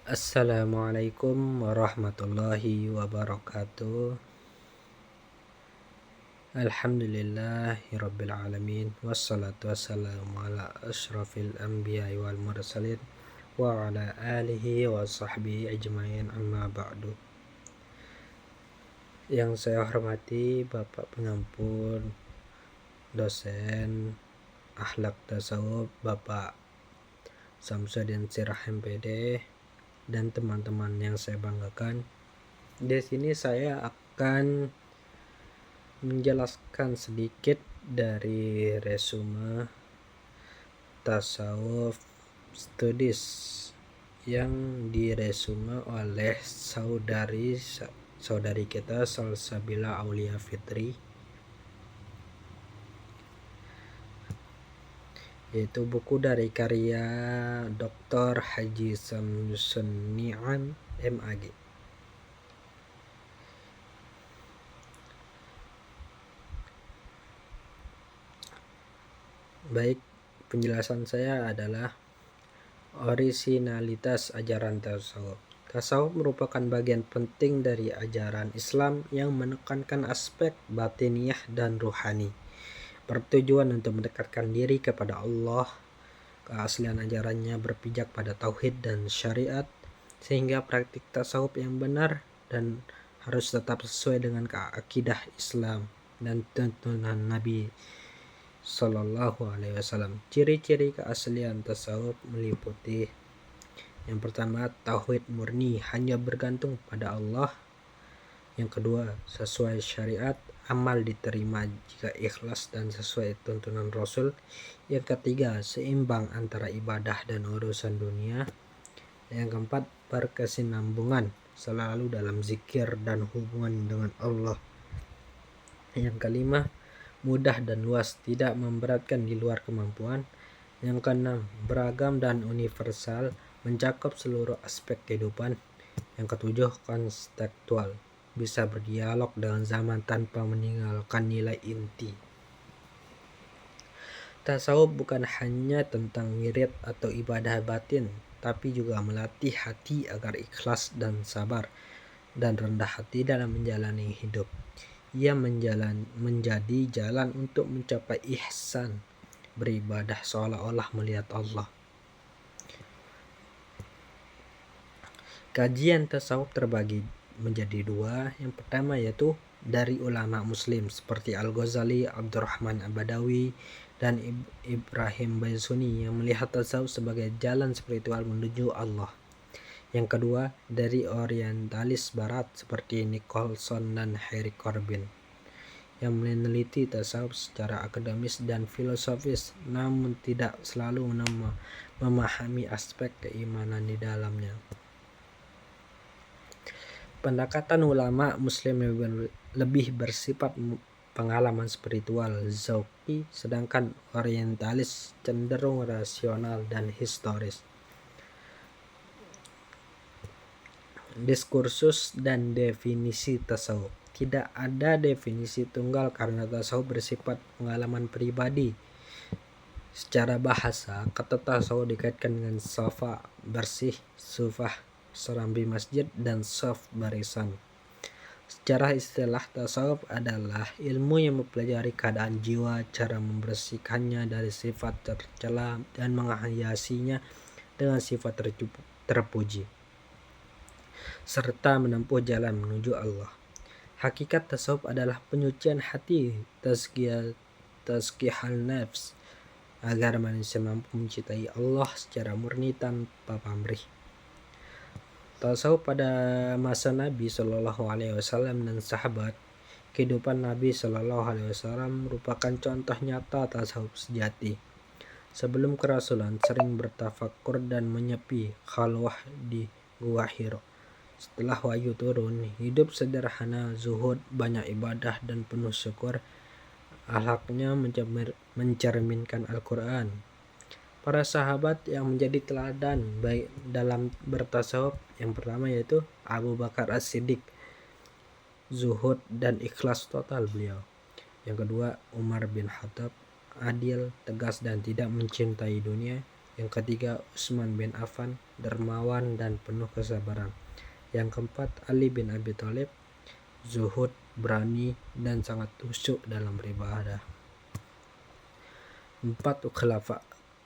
Assalamualaikum warahmatullahi wabarakatuh. Alhamdulillahirabbil alamin wassalatu wassalamu ala asyrafil anbiya'i wal mursalin wa ala alihi wa sahbihi ajmain, amma ba'du. Yang saya hormati Bapak pengampun dosen akhlak tasawuf Bapak Samsudin Sirah MPD dan teman-teman yang saya banggakan. Di sini saya akan menjelaskan sedikit dari resume tasawuf studies yang diresume oleh saudari kita Salsabila Aulia Fitri, yaitu buku dari karya Dr. Haji Samsun Ni'am MAG. Baik, penjelasan saya adalah orisinalitas ajaran tasawuf. Tasawuf merupakan bagian penting dari ajaran Islam yang menekankan aspek batiniah dan ruhani, bertujuan untuk mendekatkan diri kepada Allah. Keaslian ajarannya berpijak pada tauhid dan syariat, sehingga praktik tasawuf yang benar dan harus tetap sesuai dengan akidah Islam dan tuntunan Nabi Sallallahu Alaihi Wasallam. Ciri-ciri keaslian tasawuf meliputi: yang pertama, tauhid murni, hanya bergantung pada Allah. Yang kedua, sesuai syariat, amal diterima jika ikhlas dan sesuai tuntunan Rasul. Yang ketiga, seimbang antara ibadah dan urusan dunia. Yang keempat, berkesinambungan, selalu dalam zikir dan hubungan dengan Allah. Yang kelima, mudah dan luas, tidak memberatkan di luar kemampuan. Yang keenam, beragam dan universal, mencakup seluruh aspek kehidupan. Yang ketujuh, kontekstual, bisa berdialog dengan zaman tanpa meninggalkan nilai inti. Tasawuf bukan hanya tentang wirid atau ibadah batin, tapi juga melatih hati agar ikhlas dan sabar dan rendah hati dalam menjalani hidup. Ia menjadi jalan untuk mencapai ihsan, beribadah seolah-olah melihat Allah. Kajian tasawuf terbagi menjadi dua. Yang pertama yaitu dari ulama muslim seperti Al-Ghazali, Abdurrahman Abadawi, dan Ibrahim Baisuni yang melihat tasawuf sebagai jalan spiritual menuju Allah. Yang kedua, dari orientalis barat seperti Nicholson dan Harry Corbin yang meneliti tasawuf secara akademis dan filosofis, namun tidak selalu memahami aspek keimanan di dalamnya. Pendekatan ulama muslim lebih bersifat pengalaman spiritual zauqi, sedangkan orientalis cenderung rasional dan historis. Diskursus dan definisi tasawuf. Tidak ada definisi tunggal karena tasawuf bersifat pengalaman pribadi. Secara bahasa, kata tasawuf dikaitkan dengan safa, bersih, sufah, serambi masjid, dan saf, barisan. Secara istilah, tasawuf adalah ilmu yang mempelajari keadaan jiwa, cara membersihkannya dari sifat tercela dan menghiasinya dengan sifat terpuji, serta menempuh jalan menuju Allah. Hakikat tasawuf adalah penyucian hati, tazkiyahul nafs, agar manusia mampu mencintai Allah secara murni tanpa pamrih. Tasawuf pada masa Nabi Shallallahu Alaihi Wasallam dan sahabat, kehidupan Nabi Shallallahu Alaihi Wasallam merupakan contoh nyata tasawuf sejati. Sebelum kerasulan, sering bertafakur dan menyepi khalwah di Gua Hiro. Setelah wahyu turun, hidup sederhana, zuhud, banyak ibadah, dan penuh syukur. Akhlaknya mencerminkan Al-Quran. Para sahabat yang menjadi teladan baik dalam bertasawuf, yang pertama yaitu Abu Bakar As-Siddiq, zuhud dan ikhlas total beliau. Yang kedua, Umar bin Khattab, adil, tegas, dan tidak mencintai dunia. Yang ketiga, Utsman bin Affan, dermawan dan penuh kesabaran. Yang keempat, Ali bin Abi Thalib, zuhud, berani, dan sangat khusyuk dalam beribadah. 4 khulafa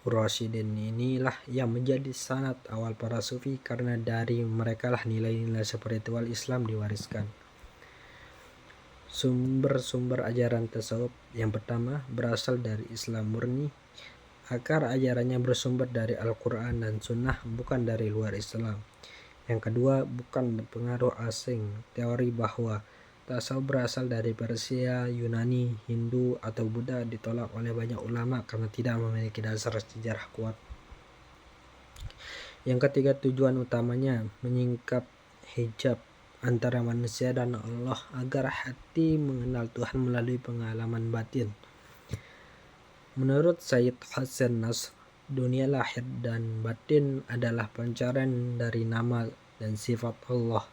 Rasyidin inilah yang menjadi sanad awal para sufi, karena dari merekalah nilai-nilai spiritual Islam diwariskan. Sumber-sumber ajaran tasawuf. Yang pertama, berasal dari Islam murni. Akar ajarannya bersumber dari Al-Quran dan Sunnah, bukan dari luar Islam. Yang kedua, bukan pengaruh asing. Teori bahwa tasawuf berasal dari Persia, Yunani, Hindu, atau Buddha ditolak oleh banyak ulama karena tidak memiliki dasar sejarah kuat. Yang ketiga, tujuan utamanya menyingkap hijab antara manusia dan Allah agar hati mengenal Tuhan melalui pengalaman batin. Menurut Sayyid Hasan Nasr, dunia lahir dan batin adalah pencarian dari nama dan sifat Allah.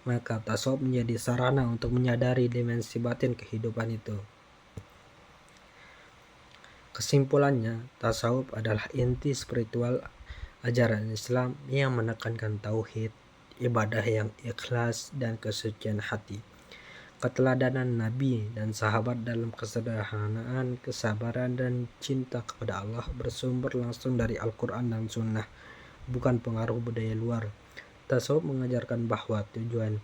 Maka tasawuf menjadi sarana untuk menyadari dimensi batin kehidupan itu. Kesimpulannya, tasawuf adalah inti spiritual ajaran Islam yang menekankan tauhid, ibadah yang ikhlas, dan kesucian hati. Keteladanan Nabi dan sahabat dalam kesederhanaan, kesabaran, dan cinta kepada Allah bersumber langsung dari Al-Quran dan Sunnah, bukan pengaruh budaya luar. Tasawuf mengajarkan bahwa tujuan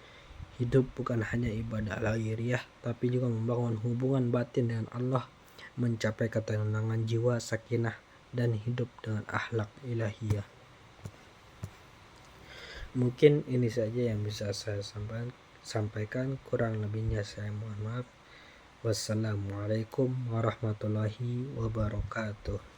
hidup bukan hanya ibadah lahiriah, tapi juga membangun hubungan batin dengan Allah, mencapai ketenangan jiwa, sakinah, dan hidup dengan akhlak ilahiyah. Mungkin ini saja yang bisa saya sampaikan, kurang lebihnya saya mohon maaf. Wassalamualaikum warahmatullahi wabarakatuh.